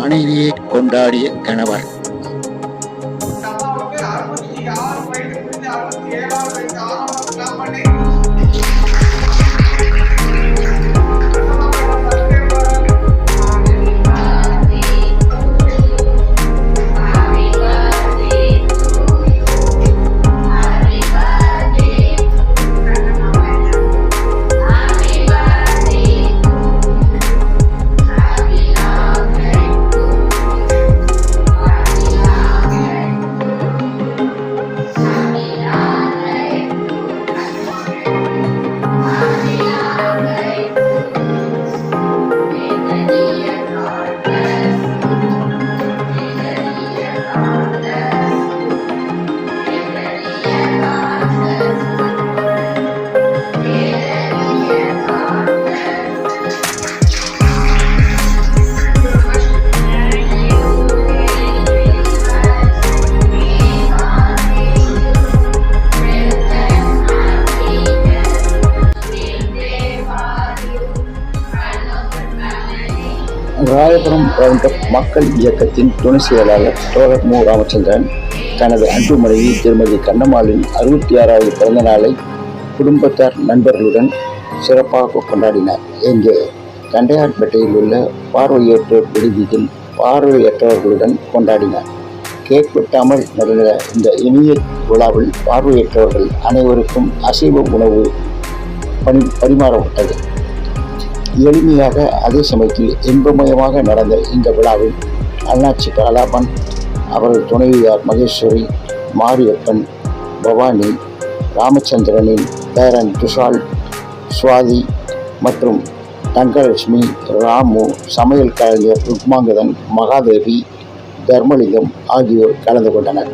மனைவியை கொண்டாடிய கணவர். ராயபுரம் ரவுண்டப் மக்கள் இயக்கத்தின் துணை செயலாளர் தோழர் மு. ராமச்சந்திரன் தனது அன்பு மனைவி திருமதி கண்ணம்மாளின் 66வது பிறந்த நாளை குடும்பத்தார் நண்பர்களுடன் சிறப்பாக கொண்டாடினார். இங்கே தண்டையார்பேட்டையில் உள்ள பார்வையற்றோர் விடுதியில் பார்வையற்றவர்களுடன் கொண்டாடினார். கேக் வெட்டாமல் நடந்த இந்த இனிய விழாவில் பார்வையற்றவர்கள் அனைவருக்கும் அசைவ உணவு பரிமாறப்பட்டது. எளிமையாக அதே சமயத்தில் இன்பமயமாக நடந்த இந்த விழாவில் அண்ணாச்சி கலாபன், அவரது துணைவியார் மகேஸ்வரி, மாரியப்பன், பவானி, ராமச்சந்திரனின் பேரன் துஷால், சுவாதி மற்றும் தங்கலட்சுமி, ராமு, சமையல் கலைஞர் ருக்மாங்கதன், மகாதேவி, தர்மலிங்கம் ஆகியோர் கலந்து கொண்டனர்.